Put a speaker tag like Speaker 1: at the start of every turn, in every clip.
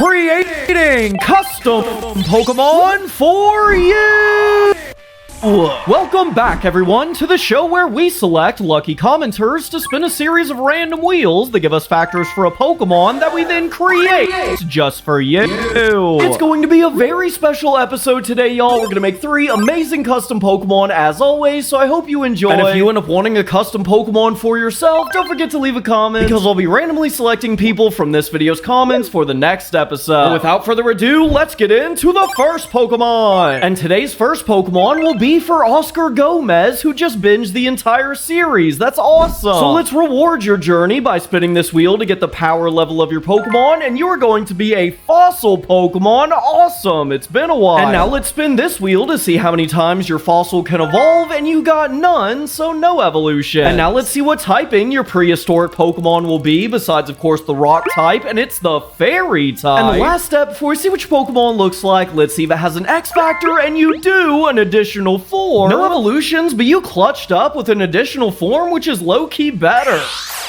Speaker 1: Creating custom Pokemon for you! Welcome back, everyone, to the show where we select lucky commenters to spin a series of random wheels that give us factors for a Pokemon that we then create just for you. It's going to be a very special episode today, y'all. We're going to make 3 amazing custom Pokemon as always, so I hope you enjoy. And if you end up wanting a custom Pokemon for yourself, don't forget to leave a comment, because I'll be randomly selecting people from this video's comments for the next episode. And without further ado, let's get into the first Pokemon. And today's first Pokemon will be for Oscar Gomez, who just binged the entire series. That's awesome. So let's reward your journey by spinning this wheel to get the power level of your Pokemon, and you are going to be a fossil Pokemon. Awesome. It's been a while. And now let's spin this wheel to see how many times your fossil can evolve, and you got none, so no evolution. And now let's see what typing your prehistoric Pokemon will be, besides, of course, the rock type, and it's the fairy type. And the last step, before we see which Pokemon looks like, let's see if it has an X Factor, and you do an additional 4. No evolutions, but you clutched up with an additional form, which is low-key better.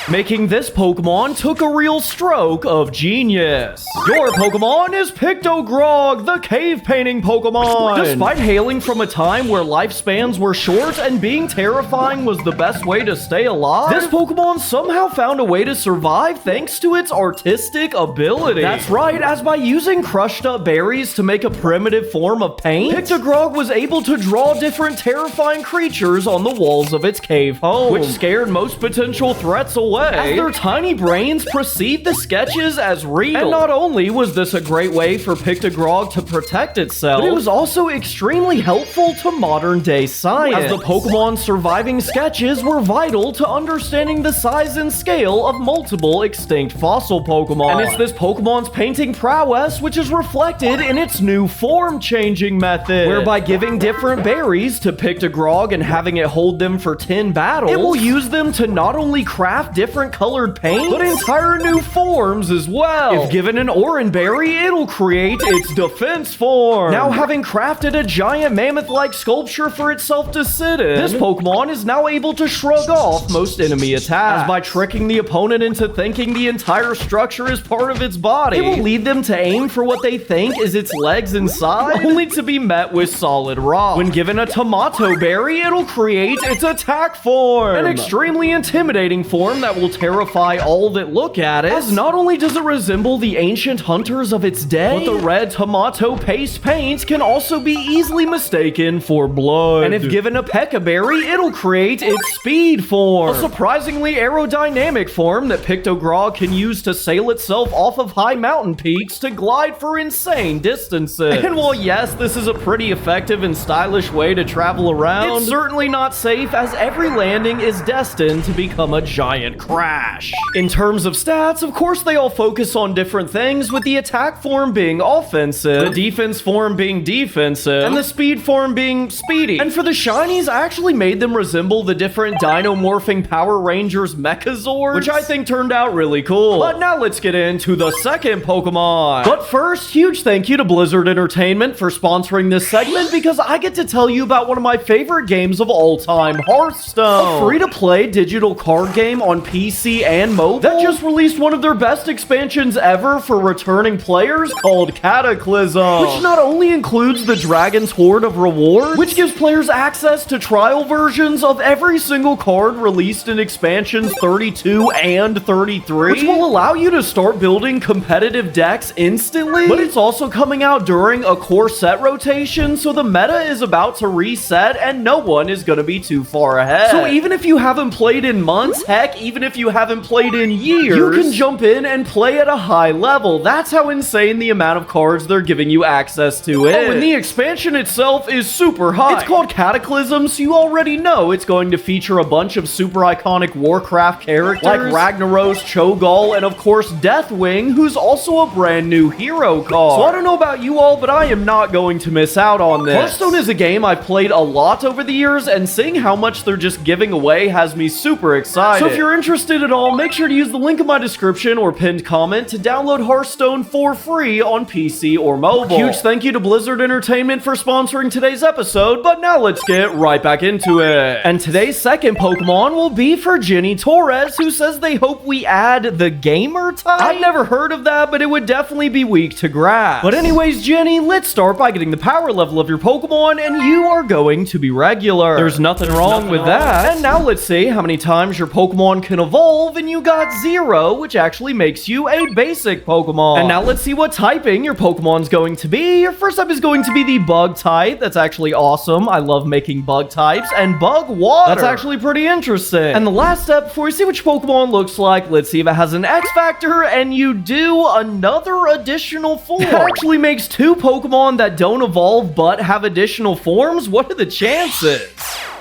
Speaker 1: Making this Pokemon took a real stroke of genius. Your Pokemon is Pictogrog, the cave painting Pokemon. Despite hailing from a time where lifespans were short and being terrifying was the best way to stay alive, this Pokemon somehow found a way to survive thanks to its artistic ability. That's right, as by using crushed up berries to make a primitive form of paint, Pictogrog was able to draw different terrifying creatures on the walls of its cave home, which scared most potential threats away, as their tiny brains perceived the sketches as real. And not only was this a great way for Pictogrog to protect itself, but it was also extremely helpful to modern day science, as the Pokemon's surviving sketches were vital to understanding the size and scale of multiple extinct fossil Pokemon. And it's this Pokemon's painting prowess which is reflected in its new form changing method, whereby giving different berries to Pictogrog and having it hold them for 10 battles, it will use them to not only craft different colored paint, but entire new forms as well. If given an Oranberry, it'll create its defense form. Now, having crafted a giant mammoth-like sculpture for itself to sit in, this Pokemon is now able to shrug off most enemy attacks, as by tricking the opponent into thinking the entire structure is part of its body, it will lead them to aim for what they think is its legs inside, only to be met with solid rock. When given a Tomato Berry, it'll create its attack form, an extremely intimidating form that will terrify all that look at it, as not only does it resemble the ancient hunters of its day, but the red tomato paste paint can also be easily mistaken for blood. And if given a Pekka Berry, it'll create its speed form, a surprisingly aerodynamic form that Pictogrog can use to sail itself off of high mountain peaks to glide for insane distances. And while yes, this is a pretty effective and stylish way to travel around, it's certainly not safe, as every landing is destined to become a giant crash. In terms of stats, of course they all focus on different things, with the attack form being offensive, the defense form being defensive, and the speed form being speedy. And for the shinies, I actually made them resemble the different Dino-morphing Power Rangers Mechazords, which I think turned out really cool. But now let's get into the second Pokemon. But first, huge thank you to Blizzard Entertainment for sponsoring this segment, because I get to tell you about one of my favorite games of all time, Hearthstone, a free-to-play digital card game on PC and mobile that just released one of their best expansions ever for returning players, called Cataclysm, which not only includes the Dragon's Hoard of rewards, which gives players access to trial versions of every single card released in expansions 32 and 33, which will allow you to start building competitive decks instantly, but it's also coming out during a core set rotation, so the meta is about to reset and no one is going to be too far ahead. So even if you haven't played in months, heck, even if you haven't played in years, you can jump in and play at a high level. That's how insane the amount of cards they're giving you access to is. Oh, and the expansion itself is super high. It's called Cataclysm, so you already know it's going to feature a bunch of super iconic Warcraft characters like Ragnaros, Cho'Gall, and of course Deathwing, who's also a brand new hero card. So I don't know about you all, but I am not going to miss out on this. Hearthstone is a game I've played a lot over the years, and seeing how much they're just giving away has me super excited. So if you're interested interested at all, make sure to use the link in my description or pinned comment to download Hearthstone for free on PC or mobile. Huge thank you to Blizzard Entertainment for sponsoring today's episode, but now let's get right back into it. And today's second Pokemon will be for Jenny Torres, who says they hope we add the gamer type. I've never heard of that, but it would definitely be weak to grasp. But anyways, Jenny, let's start by getting the power level of your Pokemon, and you are going to be regular. There's nothing wrong with that. And now let's see how many times your Pokemon can evolve, and you got 0, which actually makes you a basic Pokemon. And now let's see what typing your Pokemon's going to be. Your first type is going to be the bug type. That's actually awesome. I love making bug types. And bug water. That's actually pretty interesting. And the last step, before we see which Pokemon looks like, let's see if it has an X Factor, and you do another additional form. That actually makes 2 Pokemon that don't evolve but have additional forms. What are the chances?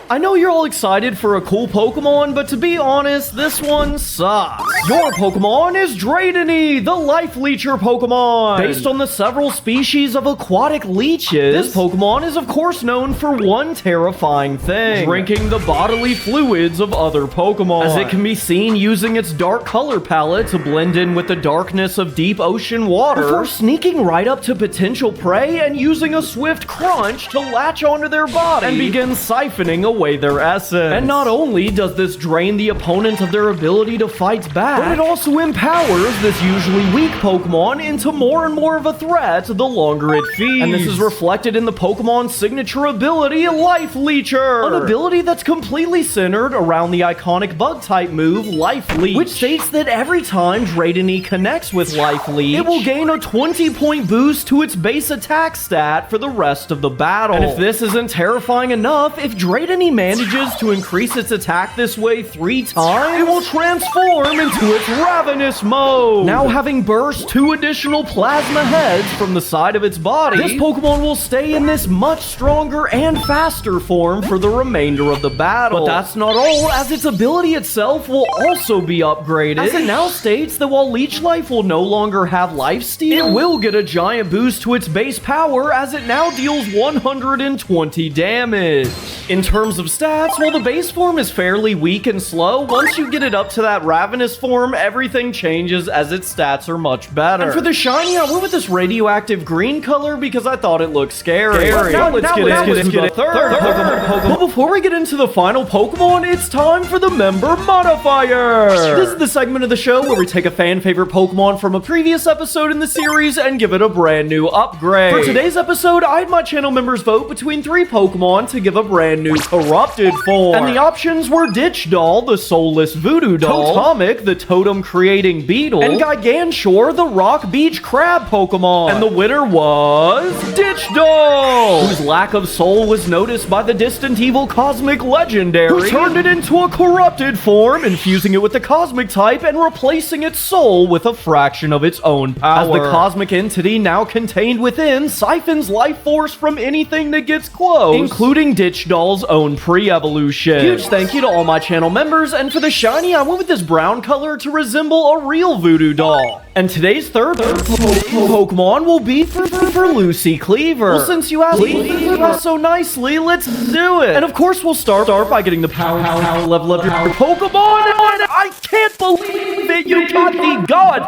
Speaker 1: I know you're all excited for a cool Pokemon, but to be honest, this one sucks. Your Pokemon is Draydene, the Life Leecher Pokemon. Based on the several species of aquatic leeches, this Pokemon is of course known for one terrifying thing: drinking the bodily fluids of other Pokemon, as it can be seen using its dark color palette to blend in with the darkness of deep ocean water, before sneaking right up to potential prey and using a swift crunch to latch onto their body and begin siphoning away their essence. And not only does this drain the opponent of their ability to fight back, but it also empowers this usually weak Pokemon into more and more of a threat the longer it feeds. And this is reflected in the Pokemon's signature ability, Life Leecher, an ability that's completely centered around the iconic bug-type move, Life Leech, which states that every time Draydene connects with Life Leech, it will gain a 20-point boost to its base attack stat for the rest of the battle. And if this isn't terrifying enough, if Draydene manages to increase its attack this way 3 times, it will transform into its Ravenous mode. Now having burst 2 additional plasma heads from the side of its body, this Pokemon will stay in this much stronger and faster form for the remainder of the battle. But that's not all, as its ability itself will also be upgraded, as it now states that while Leech Life will no longer have lifesteal, it will get a giant boost to its base power, as it now deals 120 damage. In terms of stats, while the base form is fairly weak and slow, once you get it up to that Ravenous form, everything changes as its stats are much better. And for the shiny, I went with this radioactive green color because I thought it looked scary. Now let's get into the third Pokemon. But before we get into the final Pokemon, it's time for the member modifier. This is the segment of the show where we take a fan favorite Pokemon from a previous episode in the series and give it a brand new upgrade. For today's episode, I had my channel members vote between 3 Pokemon to give a brand new corrupted form. And the options were Ditch Doll, the soulless voodoo doll, Totomic, the totem-creating beetle, and Giganshore, the rock beach crab Pokemon. And the winner was Ditch Doll, whose lack of soul was noticed by the distant evil Cosmic Legendary, who turned it into a corrupted form, infusing it with the Cosmic type and replacing its soul with a fraction of its own power. As the Cosmic entity now contained within siphons life force from anything that gets close, including Ditch Doll's own pre-evolution. Huge thank you to all my channel members, and for the shiny, I went with this brown color to resemble a real voodoo doll. And today's third Pokemon will be for Lucy Cleaver. Well, since you asked so nicely, let's do it. And of course, we'll start by getting the power level of your Pokemon. And I can't believe it, you got the God.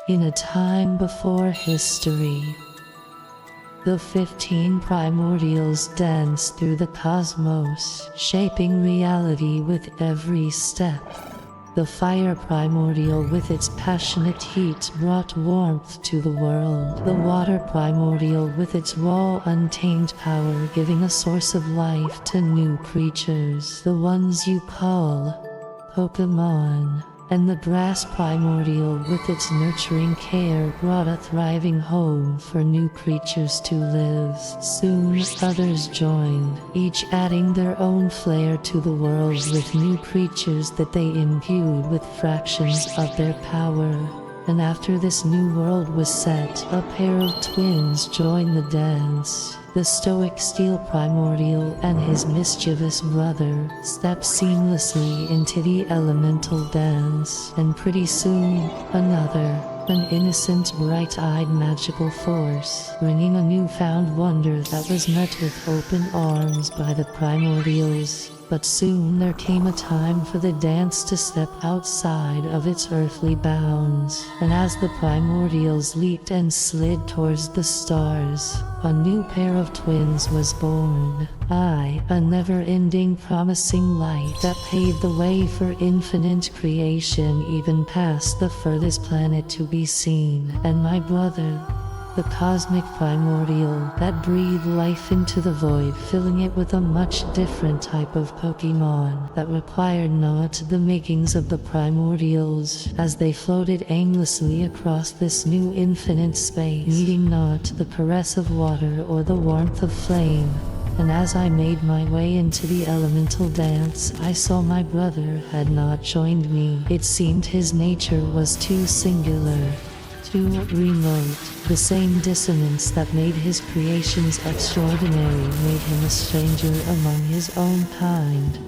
Speaker 2: In a time before history, the 15 primordials dance through the cosmos, shaping reality with every step. The fire primordial with its passionate heat brought warmth to the world. The water primordial with its raw, untamed power giving a source of life to new creatures, the ones you call Pokémon. And the grass primordial with its nurturing care brought a thriving home for new creatures to live. Soon others joined, each adding their own flair to the world with new creatures that they imbued with fractions of their power. And after this new world was set, a pair of twins joined the dance. The stoic steel primordial and his mischievous brother step seamlessly into the elemental dance, and pretty soon, another An innocent, bright-eyed magical force, bringing a newfound wonder that was met with open arms by the primordials. But soon there came a time for the dance to step outside of its earthly bounds, and as the primordials leaped and slid towards the stars, a new pair of twins was born. A never-ending promising light that paved the way for infinite creation even past the furthest planet to be seen. And my brother, the cosmic primordial that breathed life into the void, filling it with a much different type of Pokémon that required not the makings of the primordials, as they floated aimlessly across this new infinite space, needing not the caress of water or the warmth of flame. And as I made my way into the elemental dance, I saw my brother had not joined me. It seemed his nature was too singular, too remote. The same dissonance that made his creations extraordinary made him a stranger among his own kind.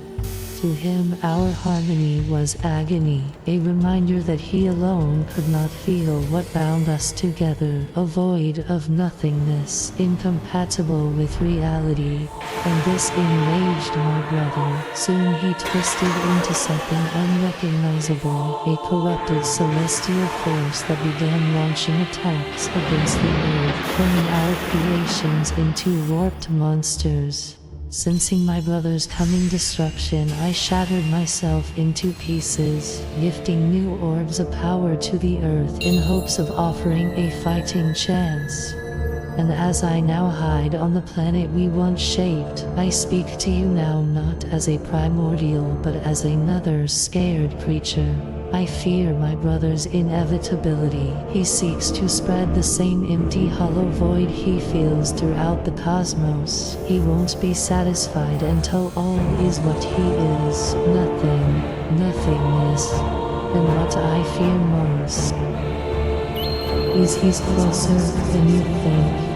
Speaker 2: To him, our harmony was agony, a reminder that he alone could not feel what bound us together, a void of nothingness, incompatible with reality. And this enraged my brother. Soon he twisted into something unrecognizable, a corrupted celestial force that began launching attacks against the earth, turning our creations into warped monsters. Sensing my brother's coming destruction, I shattered myself into pieces, gifting new orbs of power to the earth in hopes of offering a fighting chance. And as I now hide on the planet we once shaped, I speak to you now not as a primordial but as another scared creature. I fear my brother's inevitability. He seeks to spread the same empty, hollow void he feels throughout the cosmos. He won't be satisfied until all is what he is, nothing, nothingness. And what I fear most is he's closer than you think.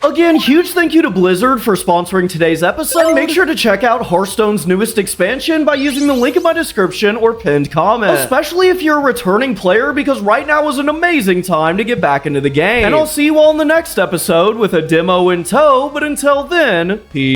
Speaker 1: Again, huge thank you to Blizzard for sponsoring today's episode. Make sure to check out Hearthstone's newest expansion by using the link in my description or pinned comment. Especially if you're a returning player, because right now is an amazing time to get back into the game. And I'll see you all in the next episode with a demo in tow, but until then, peace.